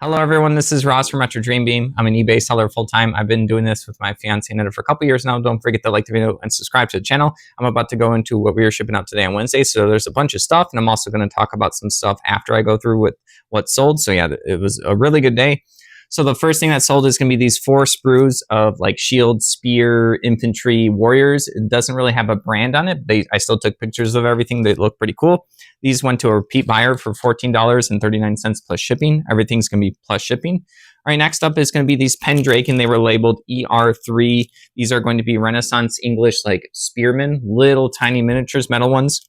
Hello, everyone. This is Ross from Retro Dream Beam. I'm an eBay seller full time. I've been doing this with my fiance Netta for a couple years now. Don't forget to like the video and subscribe to the channel. I'm about to go into what we are shipping out today on Wednesday. So there's a bunch of stuff, and I'm also going to talk about some stuff after I go through with what's sold. So yeah, it was a really good day. So the first thing that sold is going to be these 4 sprues of like shield, spear, infantry, warriors. It doesn't really have a brand on it. I still took pictures of everything. They look pretty cool. These went to a repeat buyer for $14.39 plus shipping. Everything's going to be plus shipping. All right, next up is going to be these Pendrake, and they were labeled ER3. These are going to be Renaissance English like spearmen, little tiny miniatures, metal ones.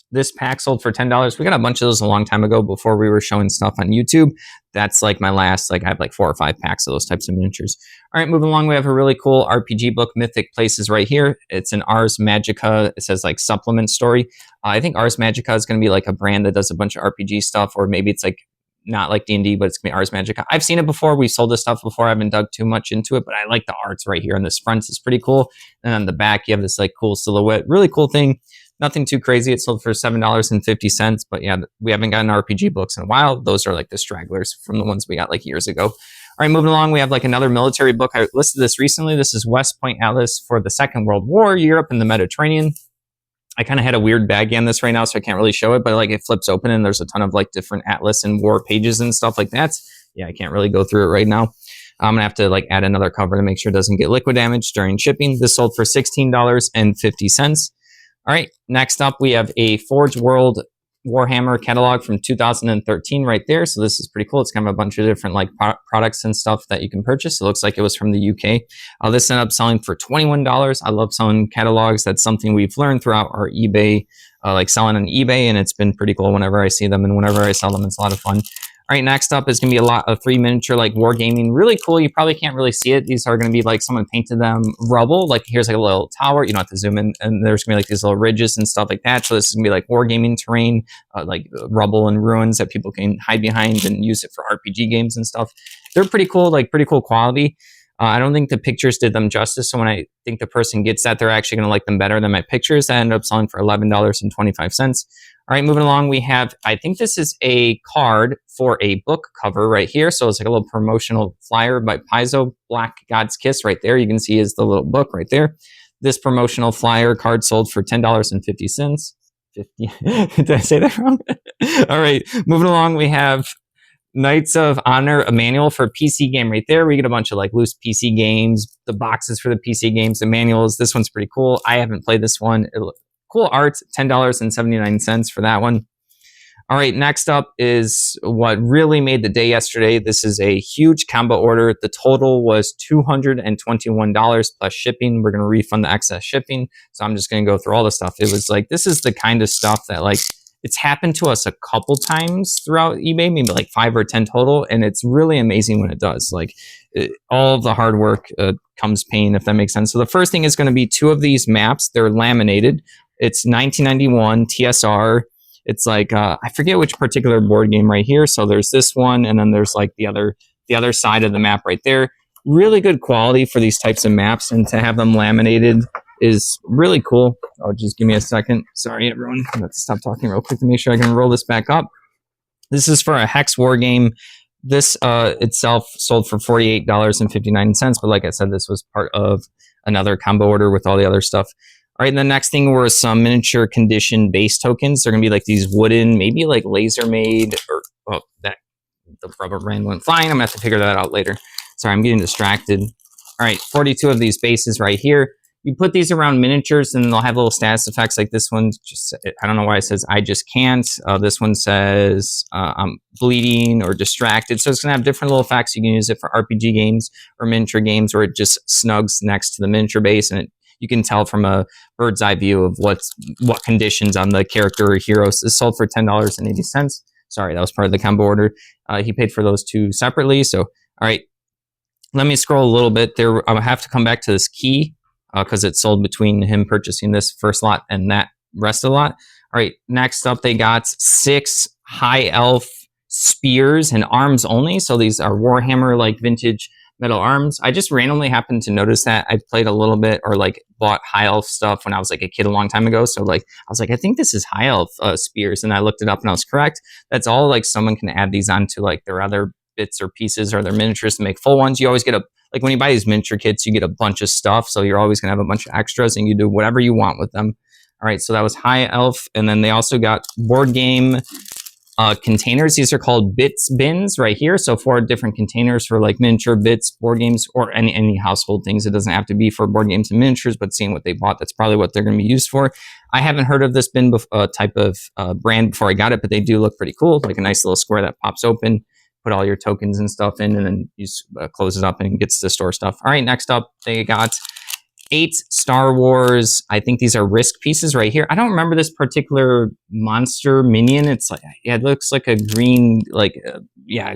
This pack sold for $10. We got a bunch of those a long time ago before we were showing stuff on YouTube. That's like my last, I have like 4 or 5 packs of those types of miniatures. All right, moving along, we have a really cool RPG book, Mythic Places, right here. It's an Ars Magica. It says like supplement story. I think Ars Magica is going to be like a brand that does a bunch of RPG stuff, or maybe it's like not like D&D, but it's going to be Ars Magica. I've seen it before. We've sold this stuff before. I haven't dug too much into it, but I like the arts right here on this front. It's pretty cool. And on the back, you have this like cool silhouette. Really cool thing. Nothing too crazy. It sold for $7.50. But yeah, we haven't gotten RPG books in a while. Those are like the stragglers from the ones we got like years ago. All right, moving along, we have like another military book. I listed this recently. This is West Point Atlas for the Second World War, Europe and the Mediterranean. I kind of had a weird baggie on this right now, so I can't really show it, but like it flips open and there's a ton of like different Atlas and war pages and stuff like that. Yeah, I can't really go through it right now. I'm gonna have to like add another cover to make sure it doesn't get liquid damage during shipping. This sold for $16.50. All right, next up, we have a Forge World Warhammer catalog from 2013 right there. So this is pretty cool. It's kind of a bunch of different like products and stuff that you can purchase. It looks like it was from the UK. This ended up selling for $21. I love selling catalogs. That's something we've learned throughout our eBay, like selling on eBay, and it's been pretty cool whenever I see them and whenever I sell them. It's a lot of fun. All right, next up is going to be a lot of 3 miniature like wargaming. Really cool. You probably can't really see it. These are going to be like someone painted them rubble. Like here's like a little tower. You don't have to zoom in. And there's going to be like these little ridges and stuff like that. So this is going to be like wargaming terrain, like rubble and ruins that people can hide behind and use it for RPG games and stuff. They're pretty cool, like pretty cool quality. I don't think the pictures did them justice. So when I think the person gets that, they're actually going to like them better than my pictures. That ended up selling for $11.25. All right, moving along, we have, I think this is a card for a book cover right here. So it's like a little promotional flyer by Paizo, Black God's Kiss right there. You can see is the little book right there. This promotional flyer card sold for $10.50. 50. Did I say that wrong? All right, moving along, we have Knights of Honor, a manual for a PC game right there. We get a bunch of like loose PC games, the boxes for the PC games, the manuals. This one's pretty cool. I haven't played this one. Cool art, $10.79 for that one. All right, next up is what really made the day yesterday. This is a huge combo order. The total was $221 plus shipping. We're going to refund the excess shipping. So I'm just going to go through all the stuff. It was like, this is the kind of stuff that like, it's happened to us a couple times throughout eBay, maybe like 5 or 10 total. And it's really amazing when it does. Like all of the hard work comes pain, if that makes sense. So the first thing is going to be 2 of these maps. They're laminated. It's 1991 TSR. It's like I forget which particular board game right here. So there's this one, and then there's like the other side of the map right there. Really good quality for these types of maps, and to have them laminated is really cool. Oh, just give me a second. Sorry, everyone. I have to stop talking real quick to make sure I can roll this back up. This is for a Hex War game. This itself sold for $48.59, but like I said, this was part of another combo order with all the other stuff. All right, and the next thing were some miniature condition base tokens. They're going to be like these wooden, maybe like laser made, or oh, that the rubber band went flying. I'm going to have to figure that out later. Sorry, I'm getting distracted. All right, 42 of these bases right here. You put these around miniatures and they'll have little status effects like this one. Just, I don't know why it says I just can't. This one says I'm bleeding or distracted. So it's going to have different little effects. You can use it for RPG games or miniature games where it just snugs next to the miniature base, and you can tell from a bird's eye view of what conditions on the character or heroes. This sold for $10.80. Sorry, that was part of the combo order. He paid for those 2 separately. So, all right, let me scroll a little bit there. I'll have to come back to this key because it sold between him purchasing this first lot and that rest of the lot. All right, next up, they got 6 high elf spears and arms only. So these are Warhammer like vintage metal arms. I just randomly happened to notice that. I played a little bit or like bought high elf stuff when I was like a kid a long time ago. So like I was like, I think this is high elf spears, and I looked it up and I was correct. That's all. Like someone can add these onto like their other bits or pieces or their miniatures to make full ones. You always get like when you buy these miniature kits, you get a bunch of stuff. So you're always going to have a bunch of extras and you do whatever you want with them. All right, so that was High Elf. And then they also got board game containers. These are called bits bins right here. So 4 different containers for like miniature bits, board games, or any household things. It doesn't have to be for board games and miniatures, but seeing what they bought, that's probably what they're going to be used for. I haven't heard of this bin type of brand before I got it, but they do look pretty cool. Like a nice little square that pops open, put all your tokens and stuff in, and then you close it up and it gets to store stuff. All right, next up, they got 8 Star Wars. I think these are Risk pieces right here. I don't remember this particular monster minion. It's like, yeah, it looks like a green,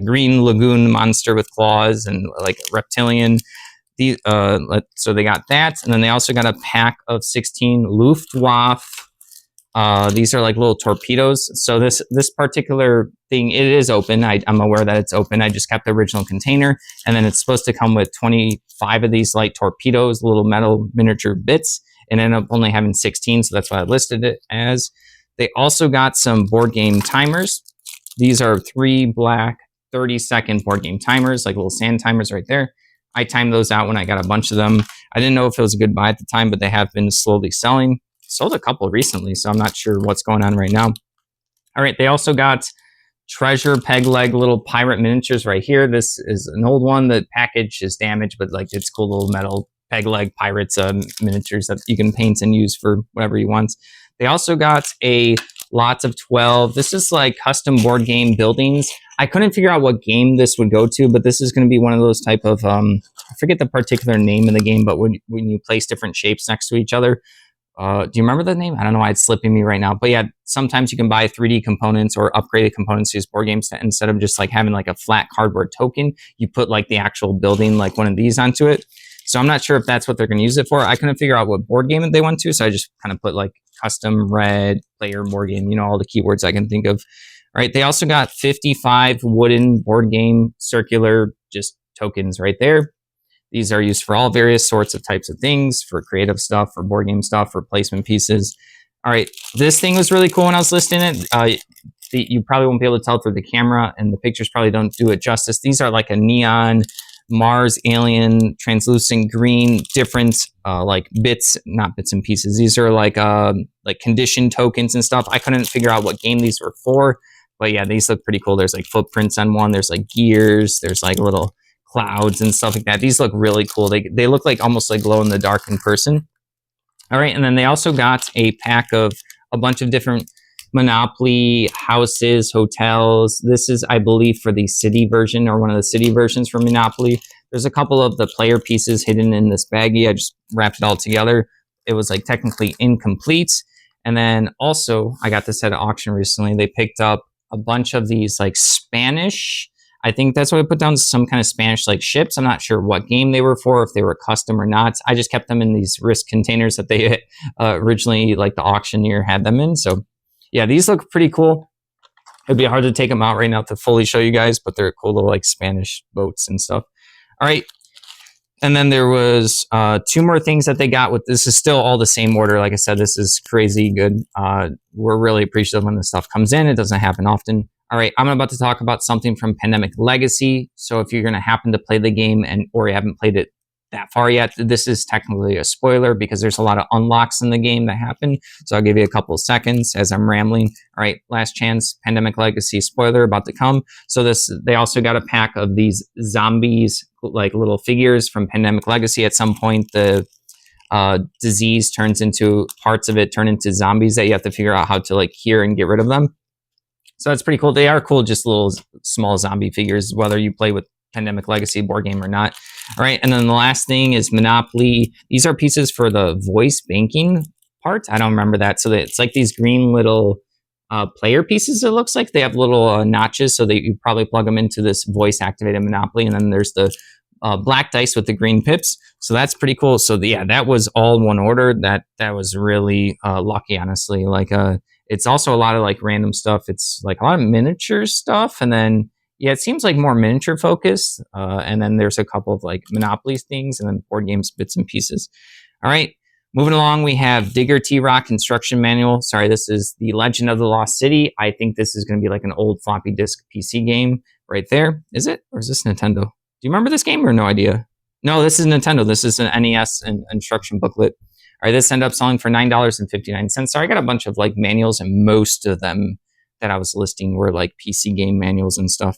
green lagoon monster with claws and like a reptilian. So they got that, and then they also got a pack of 16 Luftwaffe. These are like little torpedoes. So this particular thing, it is open. I'm aware that it's open. I just kept the original container, and then it's supposed to come with 25 of these light torpedoes, little metal miniature bits, and end up only having 16. So that's why I listed it as. They also got some board game timers. These are 3 black 30-second board game timers, like little sand timers right there. I timed those out when I got a bunch of them. I didn't know if it was a good buy at the time, but they have been slowly selling. Sold a couple recently, so I'm not sure what's going on right now. All right, they also got treasure peg leg little pirate miniatures right here. This is an old one. The package is damaged, but like it's cool little metal peg leg pirates miniatures that you can paint and use for whatever you want. They also got a lots of 12. This is like custom board game buildings. I couldn't figure out what game this would go to, but this is going to be one of those type of, I forget the particular name of the game, but when you place different shapes next to each other, do you remember the name? I don't know why it's slipping me right now, but yeah, sometimes you can buy 3D components or upgraded components to use board games instead of just like having like a flat cardboard token, you put like the actual building, like one of these onto it. So I'm not sure if that's what they're going to use it for. I couldn't figure out what board game they went to, so I just kind of put like custom red player board game, all the keywords I can think of. All right, they also got 55 wooden board game circular just tokens right there. These are used for all various sorts of types of things, for creative stuff, for board game stuff, for placement pieces. All right, this thing was really cool when I was listing it. You probably won't be able to tell through the camera, and the pictures probably don't do it justice. These are like a neon Mars alien, translucent green, different like bits, not bits and pieces. These are like condition tokens and stuff. I couldn't figure out what game these were for, but yeah, these look pretty cool. There's like footprints on one. There's like gears. There's like little clouds and stuff like that. These look really cool. They look like almost like glow in the dark in person. All right, and then they also got a pack of a bunch of different Monopoly houses, hotels. This is, I believe, for the city version or one of the city versions for Monopoly. There's a couple of the player pieces hidden in this baggie. I just wrapped it all together. It was like technically incomplete. And then also, I got this at an auction recently. They picked up a bunch of these like Spanish, I think that's what I put down, some kind of Spanish like ships. I'm not sure what game they were for, if they were custom or not. I just kept them in these Risk containers that they originally, like the auctioneer had them in. So yeah, these look pretty cool. It'd be hard to take them out right now to fully show you guys, but they're cool little like Spanish boats and stuff. All right. And then there was 2 more things that they got with, this is still all the same order. Like I said, this is crazy good. We're really appreciative when this stuff comes in. It doesn't happen often. All right, I'm about to talk about something from Pandemic Legacy. So if you're going to happen to play the game or you haven't played it that far yet, this is technically a spoiler because there's a lot of unlocks in the game that happen. So I'll give you a couple of seconds as I'm rambling. All right, last chance, Pandemic Legacy spoiler about to come. So they also got a pack of these zombies, like little figures from Pandemic Legacy. At some point, the disease turns into, parts of it turn into zombies that you have to figure out how to like cure and get rid of them. So that's pretty cool. They are cool, just little small zombie figures, whether you play with Pandemic Legacy board game or not. All right, and then the last thing is Monopoly. These are pieces for the voice banking part. I don't remember that. So it's like these green little player pieces, it looks like. They have little notches, so that you probably plug them into this voice-activated Monopoly. And then there's the black dice with the green pips. So that's pretty cool. So yeah, that was all in one order. That was really lucky, honestly. Like it's also a lot of like random stuff. It's like a lot of miniature stuff, and then yeah, it seems like more miniature focused. And then there's a couple of like Monopoly things, and then board games bits and pieces. All right, moving along, we have Digger T-Rock Construction Manual. Sorry, this is the Legend of the Lost City. I think this is going to be like an old floppy disk PC game right there. Is it? Or is this Nintendo? Do you remember this game or no idea? No, this is Nintendo. This is an NES instruction booklet. All right, this ended up selling for $9.59. So I got a bunch of like manuals, and most of them that I was listing were like PC game manuals and stuff.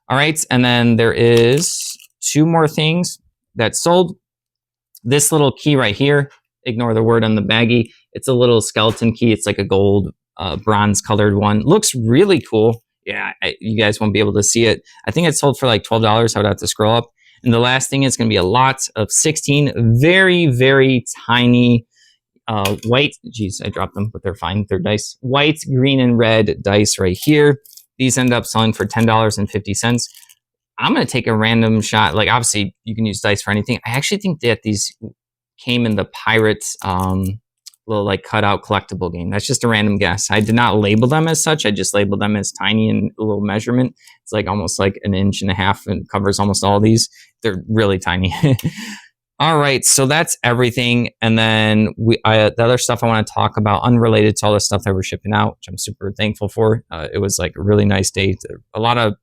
All right, and then there is 2 more things that sold. This little key right here, ignore the word on the baggie. It's a little skeleton key. It's like a gold, bronze colored one. Looks really cool. Yeah, you guys won't be able to see it. I think it sold for like $12. I would have to scroll up. And the last thing is going to be a lot of 16 very, very tiny white. Geez, I dropped them, but they're fine. They're dice. White, green, and red dice right here. These end up selling for $10.50. I'm going to take a random shot. Like, obviously, you can use dice for anything. I actually think that these came in the Pirates little like cutout collectible game. That's just a random guess. I did not label them as such. I just labeled them as tiny and a little measurement. It's like almost like 1.5 inches and covers almost all these. They're really tiny. All right, so that's everything. And then the other stuff I want to talk about, unrelated to all the stuff that we're shipping out, which I'm super thankful for. It was like a really nice day. A lot of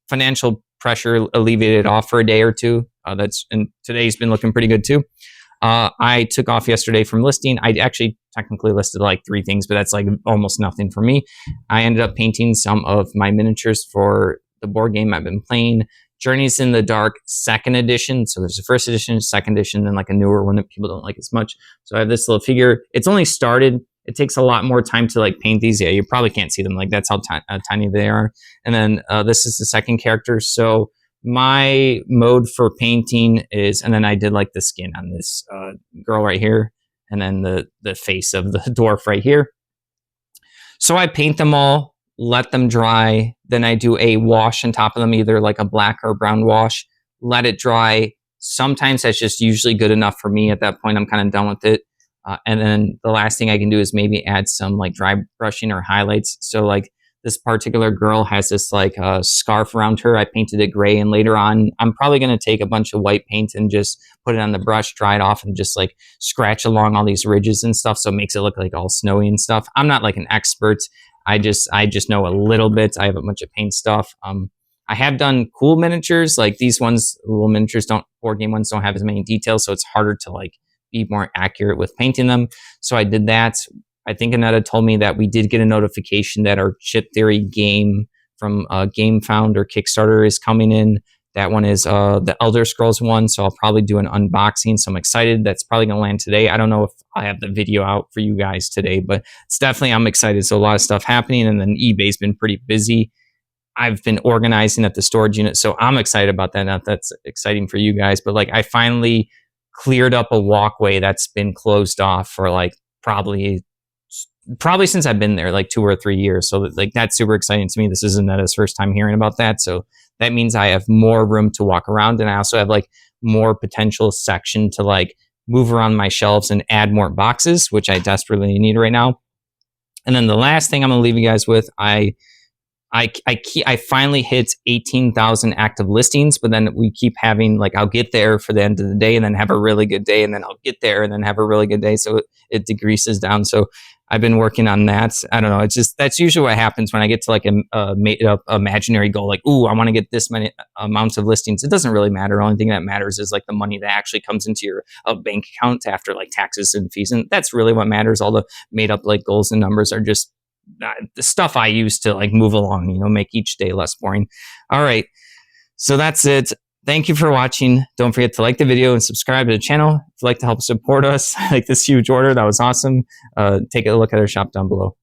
financial pressure alleviated off for a day or two. And today's been looking pretty good too. I took off yesterday from listing. I actually technically listed like 3 things, but that's like almost nothing for me. I ended up painting some of my miniatures for the board game I've been playing, Journeys in the Dark 2nd edition. So there's a 1st edition, 2nd edition, and like a newer one that people don't like as much. So I have this little figure. It's only started. It takes a lot more time to like paint these. Yeah, you probably can't see them. Like that's how tiny they are. And then this is the 2nd character. So my mode for painting is, and then I did like the skin on this girl right here, and then the face of the dwarf right here. So I paint them all, let them dry, then I do a wash on top of them, either like a black or brown wash, let it dry. Sometimes that's just usually good enough for me. At that point, I'm kind of done with it. And then the last thing I can do is maybe add some like dry brushing or highlights. So like this particular girl has this like scarf around her. I painted it gray, and later on, I'm probably going to take a bunch of white paint and just put it on the brush, dry it off, and just like scratch along all these ridges and stuff. So it makes it look like all snowy and stuff. I'm not like an expert. I just know a little bit. I have a bunch of paint stuff. I have done cool miniatures. Like these ones, little miniatures board game ones don't have as many details. So it's harder to like be more accurate with painting them. So I did that. I think Annetta told me that we did get a notification that our Chip Theory game from GameFound or Kickstarter is coming in. That one is the Elder Scrolls one, so I'll probably do an unboxing. So I'm excited. That's probably going to land today. I don't know if I have the video out for you guys today, but it's definitely, I'm excited. So a lot of stuff happening, and then eBay's been pretty busy. I've been organizing at the storage unit, so I'm excited about that. Now that's exciting for you guys, but like I finally cleared up a walkway that's been closed off for like probably since I've been there, like 2 or 3 years. So like that's super exciting to me. This isn't Netta's first time hearing about that. So that means I have more room to walk around, and I also have like more potential section to like move around my shelves and add more boxes, which I desperately need right now. And then the last thing I'm going to leave you guys with, I finally hit 18,000 active listings, but then we keep having like, I'll get there for the end of the day and then have a really good day, and then I'll get there and then have a really good day. So it decreases down. So I've been working on that. I don't know. It's just, that's usually what happens when I get to like a made up imaginary goal. Like, ooh, I want to get this many amounts of listings. It doesn't really matter. The only thing that matters is like the money that actually comes into your bank account after like taxes and fees. And that's really what matters. All the made up like goals and numbers are just the stuff I use to like move along, make each day less boring. All right. So that's it. Thank you for watching. Don't forget to like the video and subscribe to the channel. If you'd like to help support us, like this huge order, that was awesome. Take a look at our shop down below.